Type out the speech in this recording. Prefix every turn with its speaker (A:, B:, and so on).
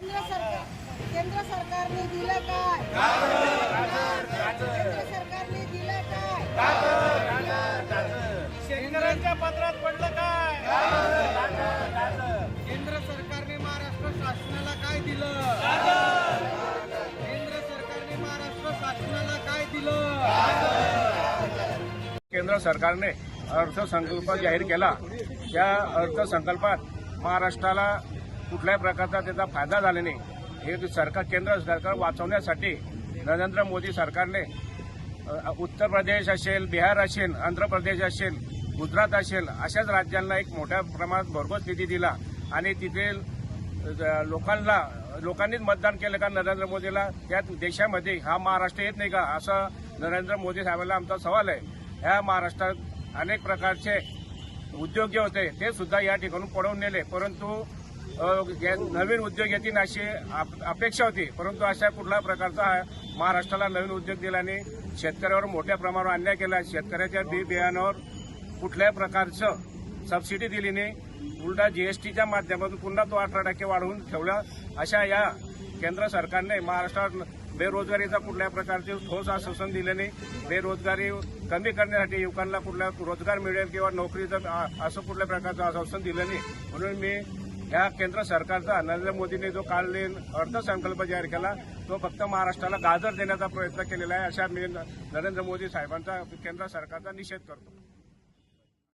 A: केंद्र सरकारने दिलं काय? केंद्र सरकारने दिलं काय?
B: शेतकऱ्यांच्या पत्रात पडलं काय? केंद्र सरकारने महाराष्ट्र शासनाला काय दिलं? केंद्र सरकारने महाराष्ट्र शासनाला काय दिलं?
C: केंद्र सरकारने अर्थसंकल्प जाहीर केला। त्या अर्थसंकल्पात महाराष्ट्राला कुठल्याही प्रकारचा त्याचा फायदा झाला नाही। हे केंद्र सरकार वाचवण्यासाठी नरेंद्र मोदी सरकारने उत्तर प्रदेश असेल, बिहार असेल, आंध्र प्रदेश असेल, गुजरात असेल अशाच राज्यांना एक मोठ्या प्रमाणात भरघोस निधी दिला आणि तिथे लोकांनीच मतदान केलं का नरेंद्र मोदीला? त्या देशामध्ये हा महाराष्ट्र येत नाही का, असं नरेंद्र मोदी साहेबांना आमचा सवाल आहे। ह्या महाराष्ट्रात अनेक प्रकारचे उद्योग जे होते ते सुद्धा या ठिकाणून पळवून नेले, परंतु नवीन उद्योग येतील अशी अपेक्षा होती, परंतु अशा कुठल्या प्रकारचा महाराष्ट्राला नवीन उद्योग दिल्याने शेतकऱ्यावर मोठ्या प्रमाणावर अन्याय केला। शेतकऱ्याच्या बियाणावर कुठल्याही प्रकारचं सबसिडी दिली नाही, उलटा जीएसटीच्या माध्यमातून पुन्हा तो 18% वाढवून ठेवला। अशा या केंद्र सरकारने महाराष्ट्रात बेरोजगारीचा कुठल्याही प्रकारचे ठोस आश्वासन दिले नाही। बेरोजगारी कमी करण्यासाठी युवकांना कुठला रोजगार मिळेल किंवा नोकरीचं असं कुठल्या प्रकारचं आश्वासन दिलं नाही। म्हणून मी या केंद्र सरकारचा नरेंद्र मोदींनी जो कालने अर्थसंकल्प जाहीर केला तो फक्त महाराष्ट्राला गाजर देण्याचा प्रयत्न केलेला आहे। अशा मी नरेंद्र मोदी साहेबांचा केंद्र सरकारचा निषेध करतो।